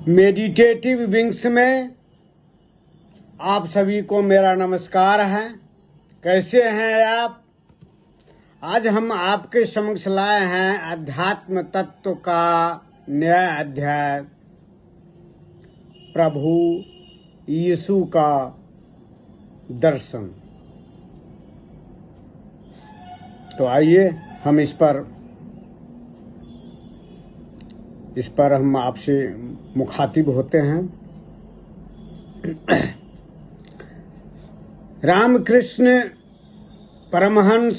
Meditative wings में आप सभी को मेरा नमस्कार है। कैसे हैं आप? आज हम आपके समक्ष लाए हैं अध्यात्म तत्व का नया अध्याय, प्रभु यीशु का दर्शन। तो आइए हम इस पर हम आपसे मुखातिब होते हैं। रामकृष्ण परमहंस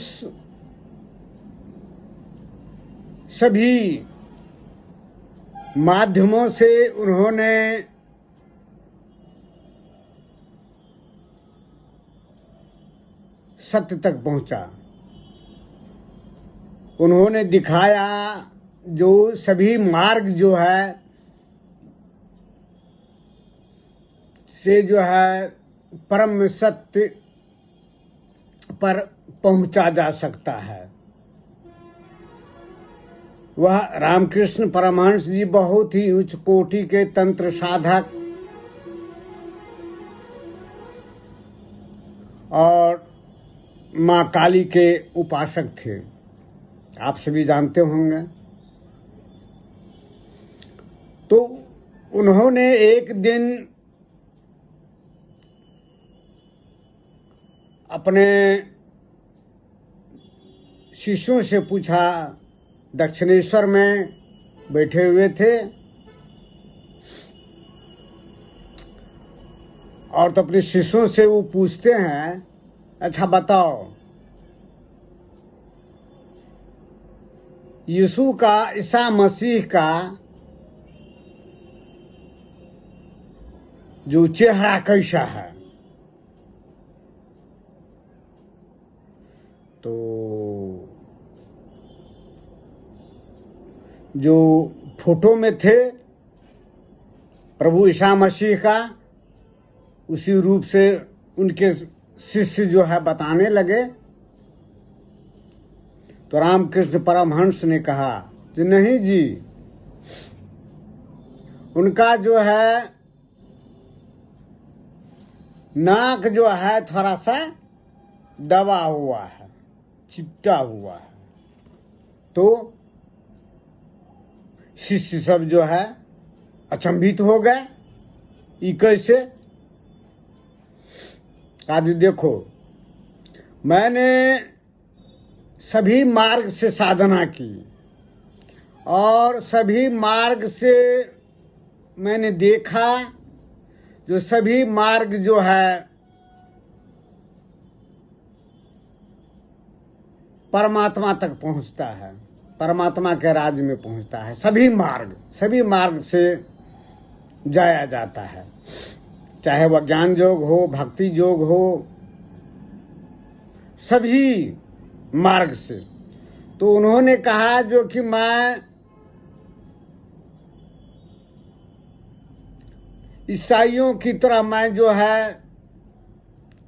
सभी माध्यमों से उन्होंने सत्य तक पहुंचा। उन्होंने दिखाया जो सभी मार्ग जो है से जो है परम सत्य पर पहुंचा जा सकता है। वह रामकृष्ण परमहंस जी बहुत ही उच्च कोटि के तंत्र साधक और मां काली के उपासक थे, आप सभी जानते होंगे। तो उन्होंने एक दिन अपने शिष्यों से पूछा, दक्षिणेश्वर में बैठे हुए थे और तो अपने शिष्यों से वो पूछते हैं, अच्छा बताओ, यीशु का, ईसा मसीह का जो चेहरा कैसा है? तो जो फोटो में थे प्रभु ईसा मसीह का, उसी रूप से उनके शिष्य जो है बताने लगे। तो रामकृष्ण परमहंस ने कहा कि नहीं जी, उनका जो है नाक जो है थोड़ा सा दबा हुआ है, चिपटा हुआ है। तो शिष्य सब जो है अचंभित हो गए, ये कैसे? आज देखो, मैंने सभी मार्ग से साधना की और सभी मार्ग से मैंने देखा, जो सभी मार्ग जो है परमात्मा तक पहुंचता है, परमात्मा के राज्य में पहुंचता है। सभी मार्ग से जाया जाता है, चाहे वह ज्ञान योग हो, भक्ति योग हो, सभी मार्ग से। तो उन्होंने कहा जो कि मैं ईसाइयों की तरह मैं जो है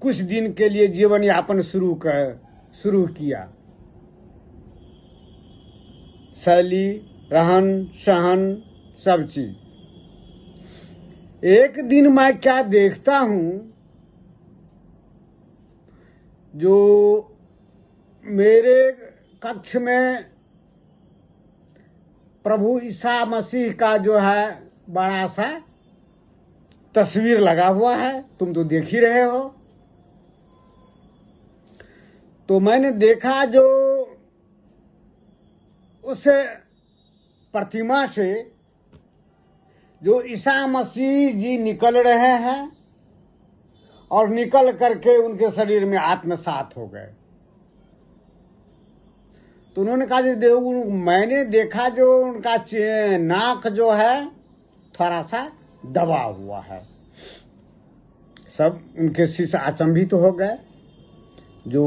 कुछ दिन के लिए जीवन यापन शुरू किया। शैली, रहन सहन, सब चीज। एक दिन मैं क्या देखता हूं, जो मेरे कक्ष में प्रभु ईसा मसीह का जो है बड़ा सा तस्वीर लगा हुआ है, तुम तो देख ही रहे हो। तो मैंने देखा जो उस प्रतिमा से जो ईसा मसीह जी निकल रहे हैं और निकल करके उनके शरीर में आत्मसात हो गए। तो उन्होंने कहा मैंने देखा जो उनका नाक जो है थोड़ा सा दबा हुआ है। सब उनके शिष्य अचंभित हो गए। जो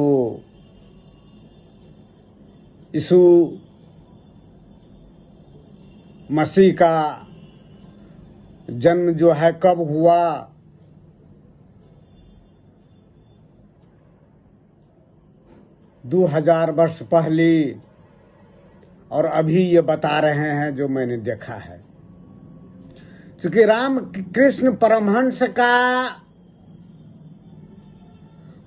यीशु मसीह का जन्म जो है कब हुआ, 2000 वर्ष पहले, और अभी ये बता रहे हैं जो मैंने देखा है। चूंकि राम कृष्ण परमहंस का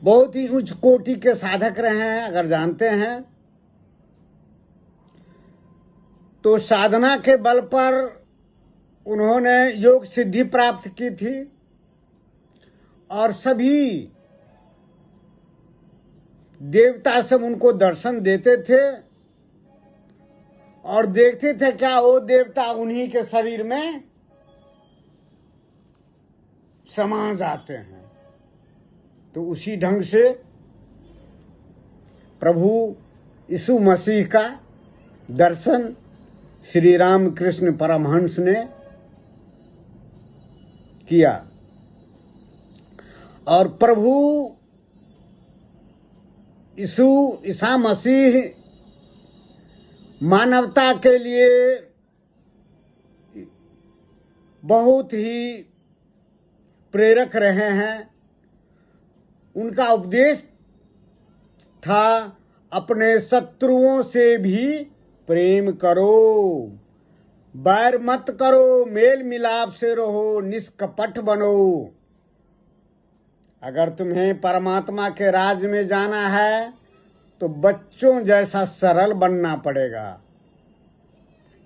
बहुत ही उच्च कोटि के साधक रहे हैं, अगर जानते हैं तो साधना के बल पर उन्होंने योग सिद्धि प्राप्त की थी और सभी देवता सब उनको दर्शन देते थे और देखते थे क्या वो देवता उन्हीं के शरीर में समा जाते हैं। तो उसी ढंग से प्रभु यीशु मसीह का दर्शन श्री राम कृष्ण परमहंस ने किया और प्रभु ईसा मसीह मानवता के लिए बहुत ही प्रेरक रहे हैं। उनका उपदेश था अपने शत्रुओं से भी प्रेम करो, बैर मत करो, मेल मिलाप से रहो, निष्कपट बनो। अगर तुम्हें परमात्मा के राज में जाना है तो बच्चों जैसा सरल बनना पड़ेगा।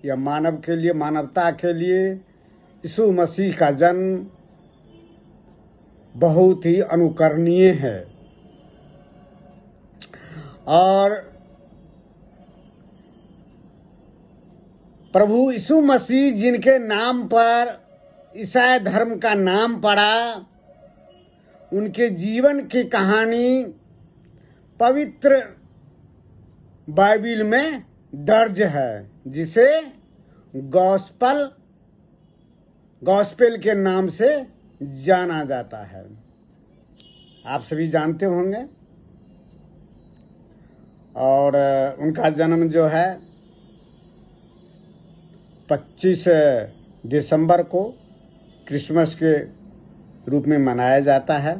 यह मानव के लिए, मानवता के लिए यीशु मसीह का जन्म बहुत ही अनुकरणीय है। और प्रभु यीशु मसीह जिनके नाम पर ईसाई धर्म का नाम पड़ा, उनके जीवन की कहानी पवित्र बाइबिल में दर्ज है, जिसे गॉस्पेल के नाम से जाना जाता है। आप सभी जानते होंगे। और उनका जन्म जो है 25 दिसंबर को क्रिसमस के रूप में मनाया जाता है।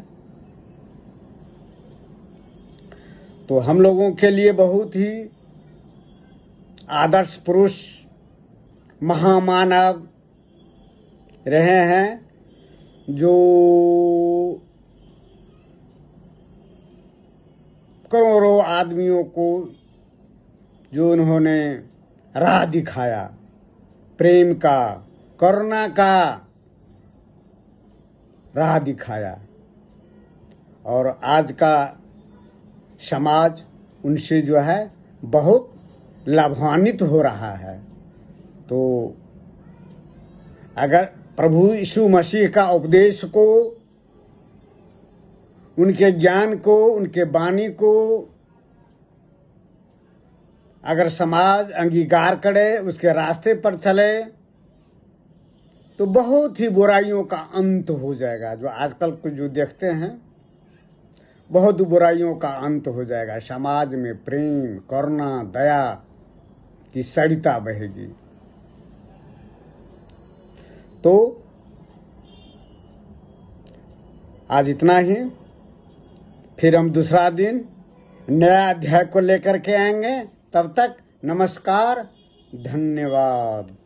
तो हम लोगों के लिए बहुत ही आदर्श पुरुष, महामानव रहे हैं, जो करोड़ों आदमियों को जो उन्होंने राह दिखाया, प्रेम का, करुणा का राह दिखाया। और आज का समाज उनसे जो है बहुत लाभान्वित हो रहा है। तो अगर प्रभु यीशु मसीह का उपदेश को, उनके ज्ञान को, उनके वाणी को अगर समाज अंगीकार करे, उसके रास्ते पर चले, तो बहुत ही बुराइयों का अंत हो जाएगा। जो आजकल कुछ जो देखते हैं, बहुत बुराइयों का अंत हो जाएगा। समाज में प्रेम, करुणा, दया की सरिता बहेगी। तो आज इतना ही। फिर हम दूसरा दिन नया अध्याय को लेकर के आएंगे। तब तक नमस्कार, धन्यवाद।